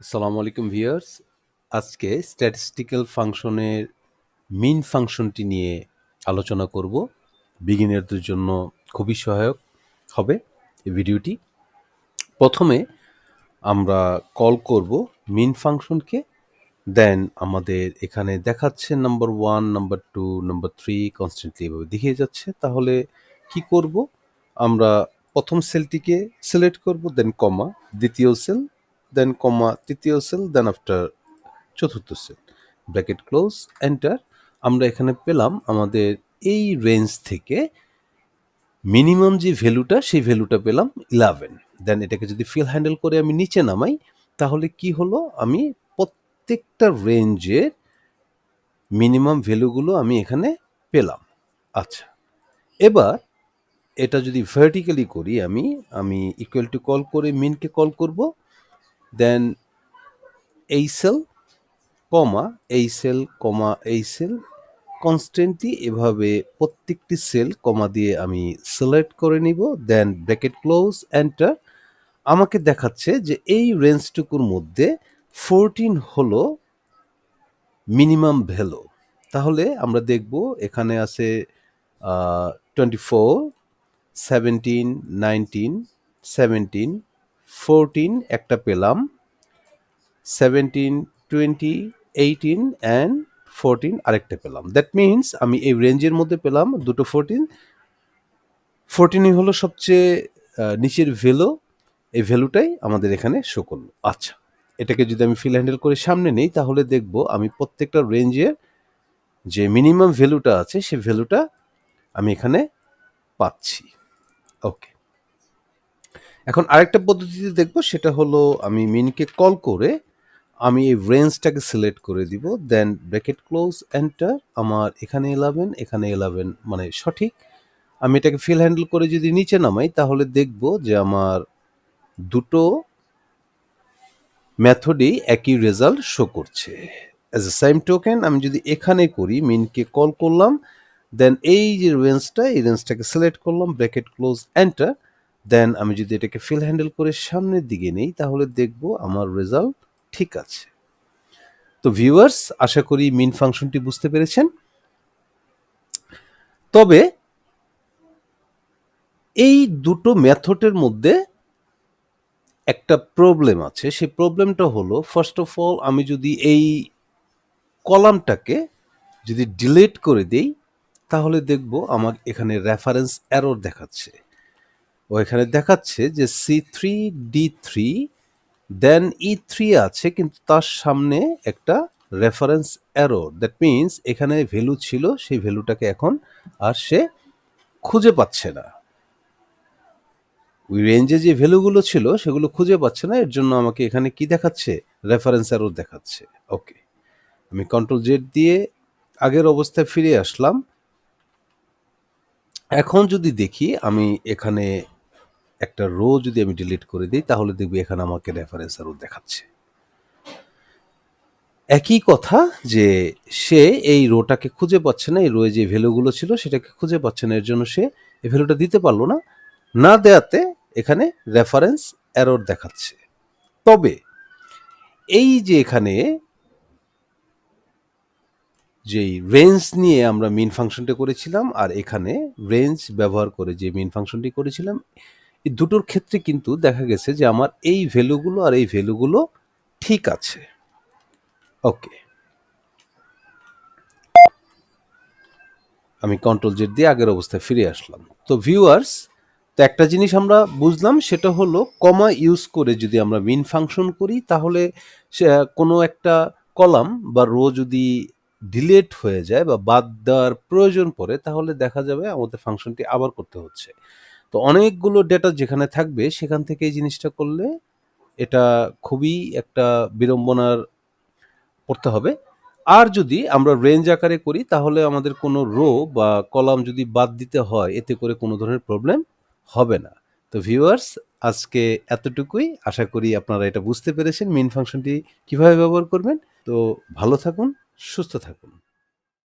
আসসালামু আলাইকুম ভিউয়ার্স। আজকে স্ট্যাটিস্টিক্যাল ফাংশনের মিন ফাংশনটি নিয়ে আলোচনা করব। বিগিনারদের জন্য খুবই সহায়ক হবে এই ভিডিওটি। প্রথমে আমরা কল করব মিন ফাংশনকে, দেন আমাদের এখানে দেখাচ্ছে নাম্বার 1, নাম্বার 2, নাম্বার 3 কনস্ট্যান্টলি এভাবে দেখিয়ে যাচ্ছে। তাহলে কি করব? আমরা প্রথম সেলটিকে সিলেক্ট করব, দেন কমা, দ্বিতীয় সেল, দেন কমা, তৃতীয় সেল, দেন আফটার চতুর্থ সেল, ব্র্যাকেট ক্লোজ, এন্টার। আমরা এখানে পেলাম আমাদের এই রেঞ্জ থেকে মিনিমাম যে ভ্যালুটা সেই ভ্যালুটা পেলাম 11। দেন এটাকে যদি ফিল হ্যান্ডেল করে আমি নিচে নামাই তাহলে কি হলো, আমি প্রত্যেকটা রেঞ্জের মিনিমাম ভ্যালুগুলো আমি এখানে পেলাম। আচ্ছা, এবার এটা যদি ভার্টিক্যালি করি, আমি ইকুয়াল টু কল করে মিনকে কল করব, দেন এই সেল কমা এই সেল কমা এই সেল কনস্ট্যান্টলি এভাবে প্রত্যেকটি সেল কমা দিয়ে আমি সিলেক্ট করে নিব, দেন ব্র্যাকেট ক্লোজ, এন্টার। আমাকে দেখাচ্ছে যে এই রেঞ্জটুকুর মধ্যে 14 হলো মিনিমাম ভ্যালু। তাহলে আমরা দেখব এখানে আছে 24, 17, 19, 17, 14 একটা পেলাম, 17, 20, 18 অ্যান্ড 14 আরেকটা পেলাম। দ্যাট মিনস আমি এই রেঞ্জের মধ্যে পেলাম দুটো 14। 14ই হলো সবচেয়ে নিচের ভ্যালু, এই ভ্যালুটাই আমাদের এখানে শো করলো। আচ্ছা, এটাকে যদি আমি ফিল হ্যান্ডেল করে সামনে নেই তাহলে দেখব আমি প্রত্যেকটা রেঞ্জের যে মিনিমাম ভ্যালুটা আছে সেই ভ্যালুটা আমি এখানে পাচ্ছি। ওকে, এখন আরেকটা পদ্ধতিতে দেখব, সেটা হলো আমি মিনকে কল করে আমি এই রেঞ্জটাকে সিলেক্ট করে দিব, দেন ব্র্যাকেট ক্লোজ, এন্টার। আমার এখানে 11, এখানে 11 মানে সঠিক। আমি এটাকে ফিল হ্যান্ডেল করে যদি নিচে নামাই তাহলে দেখব যে আমার দুটো মেথডেই একই রেজাল্ট শো করছে। অ্যাজ এ সেম টোকেন আমি যদি এখানে করি, মিনকে কল করলাম, দেন এই যে রেঞ্জটা, এই রেঞ্জটাকে সিলেক্ট করলাম, ব্র্যাকেট ক্লোজ, এন্টার। দেন আমি যদি এটাকে ফিল হ্যান্ডেল করে সামনের দিকে নেই তাহলে দেখব আমার রেজাল্ট ঠিক আছে। তো ভিউয়ার্স, আশা করি মিন ফাংশনটি বুঝতে পেরেছেন। তবে এই দুটো মেথডের মধ্যে একটা প্রবলেম আছে। সেই প্রবলেমটা হলো, ফার্স্ট অফ অল আমি যদি এই কলামটাকে যদি ডিলিট করে দেই তাহলে দেখব আমার এখানে রেফারেন্স এরর দেখাচ্ছে। ও এখানে দেখাচ্ছে যে C3D3 দেন E3 আছে, কিন্তু তার সামনে একটা রেফারেন্স এরর। দ্যাট মিনস এখানে ভ্যালু ছিল, সেই ভ্যালুটাকে এখন আর সে খুঁজে পাচ্ছে না। ওই রেঞ্জে যে ভ্যালুগুলো ছিল সেগুলো খুঁজে পাচ্ছে না, এর জন্য আমাকে এখানে কি দেখাচ্ছে, রেফারেন্স এরর দেখাচ্ছে। ওকে, আমি কন্ট্রোল জেড দিয়ে আগের অবস্থায় ফিরে আসলাম। এখন যদি দেখি আমি এখানে একটা রো যদি আমি ডিলিট করে দিই তাহলে দেখবি এখানে আমাকে রেফারেন্স এরর দেখাচ্ছে। একই কথা যে সে এই রোটাকে খুঁজে পাচ্ছে না, এই রোয়ে যে ভ্যালুগুলো ছিল সেটাকে খুঁজে পাচ্ছে না, এর জন্য সে এই ভ্যালুটা দিতে পারলো না। না দেয়াতে এখানে রেফারেন্স এরর দেখাচ্ছে। তবে এই যে এখানে যেই রেঞ্জ নিয়ে আমরা মিন ফাংশনটা করেছিলাম আর এখানে রেঞ্জ ব্যবহার করে যে মিন ফাংশনটি করেছিলাম, এই দুটোর ক্ষেত্রে কিন্তু দেখা গেছে যে আমার এই ভ্যালুগুলো আর এই ভ্যালুগুলো ঠিক আছে। ওকে, আমি কন্ট্রোল জেড দিয়ে আগের অবস্থায় ফিরে আসলাম। তো ভিউয়ার্স, তো একটা জিনিস আমরা বুঝলাম, সেটা হলো কমা ইউজ করে যদি আমরা মিন ফাংশন করি তাহলে সে কোনো একটা কলাম বা রো যদি ডিলেট হয়ে যায় বা বাদ দেওয়ার প্রয়োজন পড়ে তাহলে দেখা যাবে আমাদের ফাংশনটি আবার করতে হচ্ছে। তো অনেকগুলো ডেটা যেখানে থাকবে সেখান থেকে এই জিনিসটা করলে এটা খুবই একটা বিড়ম্বনার পড়তে হবে। আর যদি আমরা রেঞ্জ আকারে করি তাহলে আমাদের কোনো রো বা কলাম যদি বাদ দিতে হয় এতে করে কোনো ধরনের প্রবলেম হবে না। তো ভিউয়ার্স, আজকে এতটুকুই। আশা করি আপনারা এটা বুঝতে পেরেছেন মিন ফাংশনটি কিভাবে ব্যবহার করবেন। তো ভালো থাকুন, সুস্থ থাকুন।